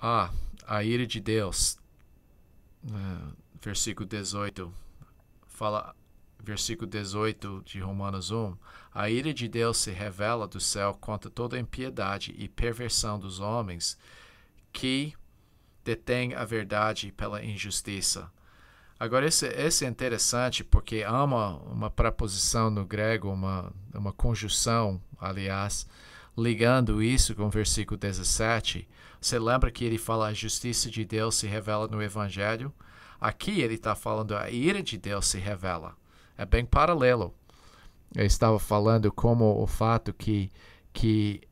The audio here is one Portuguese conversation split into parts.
A ira de Deus. Versículo 18. Fala, versículo 18 de Romanos 1. A ira de Deus se revela do céu contra toda a impiedade e perversão dos homens que detêm a verdade pela injustiça. Agora, esse é interessante porque há uma preposição no grego, uma conjunção, aliás, ligando isso com o versículo 17. Você lembra que ele fala a justiça de Deus se revela no Evangelho? Aqui ele está falando a ira de Deus se revela. É bem paralelo. Eu estava falando como o fato que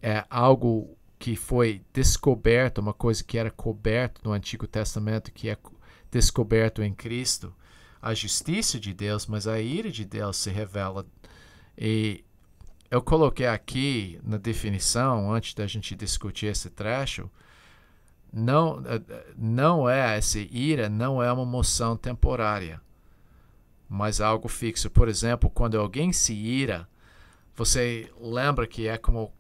é algo que foi descoberto, uma coisa que era coberto no Antigo Testamento, que é descoberto em Cristo, a justiça de Deus, mas a ira de Deus se revela. E eu coloquei aqui na definição, antes da gente discutir esse trecho, não é essa ira, não é uma emoção temporária, mas algo fixo. Por exemplo, quando alguém se ira, você lembra que é como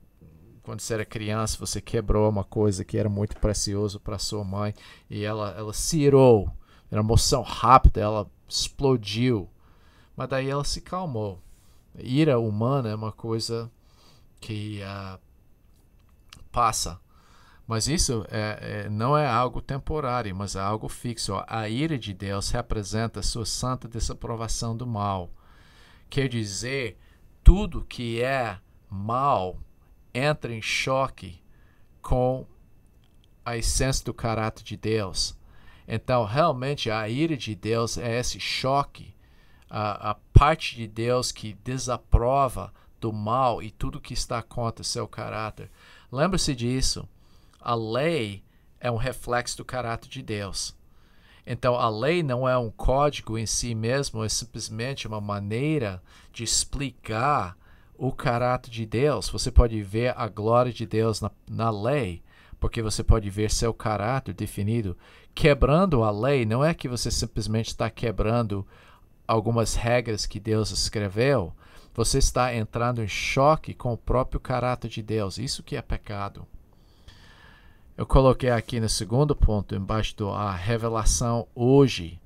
quando você era criança, você quebrou uma coisa que era muito precioso para sua mãe e ela se irou. Era uma emoção rápida, ela explodiu. Mas daí ela se calmou. A ira humana é uma coisa que passa. Mas isso não é algo temporário, mas é algo fixo. A ira de Deus representa a sua santa desaprovação do mal. Quer dizer, tudo que é mal entra em choque com a essência do caráter de Deus. Então, realmente, a ira de Deus é esse choque, a parte de Deus que desaprova do mal e tudo que está contra seu caráter. Lembre-se disso. A lei é um reflexo do caráter de Deus. Então, a lei não é um código em si mesmo, é simplesmente uma maneira de explicar o caráter de Deus. Você pode ver a glória de Deus na lei, porque você pode ver seu caráter definido. Quebrando a lei não é que você simplesmente está quebrando algumas regras que Deus escreveu. Você está entrando em choque com o próprio caráter de Deus. Isso que é pecado. Eu coloquei aqui no segundo ponto, embaixo a revelação hoje.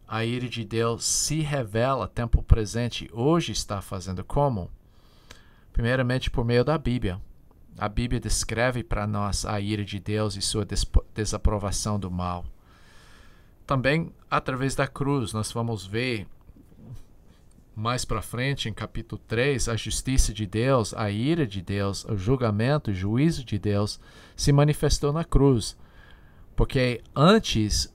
A ira de Deus se revela, tempo presente, hoje está fazendo como? Primeiramente por meio da Bíblia. A Bíblia descreve para nós a ira de Deus e sua desaprovação do mal. Também através da cruz, nós vamos ver mais para frente, em capítulo 3, a justiça de Deus, a ira de Deus, o julgamento, o juízo de Deus se manifestou na cruz. Porque antes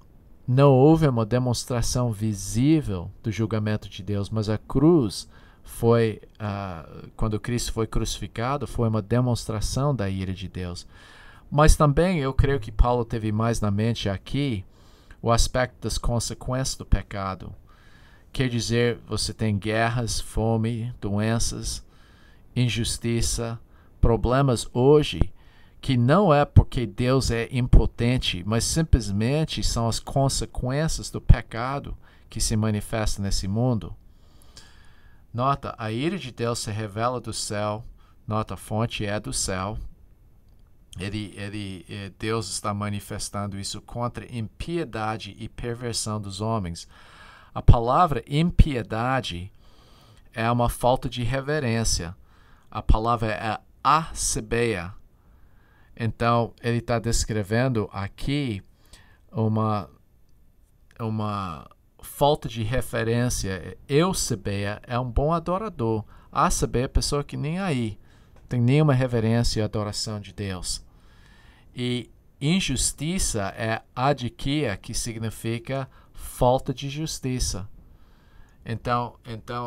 não houve uma demonstração visível do julgamento de Deus, mas a cruz foi, quando Cristo foi crucificado, foi uma demonstração da ira de Deus. Mas também eu creio que Paulo teve mais na mente aqui o aspecto das consequências do pecado. Quer dizer, você tem guerras, fome, doenças, injustiça, problemas hoje, que não é porque Deus é impotente, mas simplesmente são as consequências do pecado que se manifestam nesse mundo. Nota, a ira de Deus se revela do céu. Nota, a fonte é do céu. Deus está manifestando isso contra impiedade e perversão dos homens. A palavra impiedade é uma falta de reverência. A palavra é acebeia. Então, ele está descrevendo aqui uma falta de referência. Eusebeia é um bom adorador. Acebeia é a pessoa que nem aí tem nenhuma reverência e adoração de Deus. E injustiça é adikia, que significa falta de justiça. Então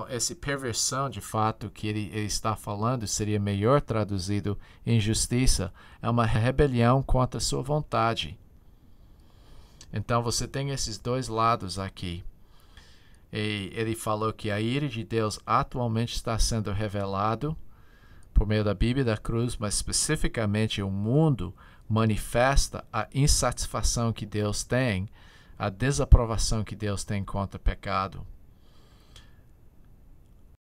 essa perversão, de fato, que ele está falando, seria melhor traduzido injustiça, é uma rebelião contra a sua vontade. Então você tem esses dois lados aqui. E ele falou que a ira de Deus atualmente está sendo revelado por meio da Bíblia e da cruz, mas especificamente o mundo manifesta a insatisfação que Deus tem, a desaprovação que Deus tem contra o pecado.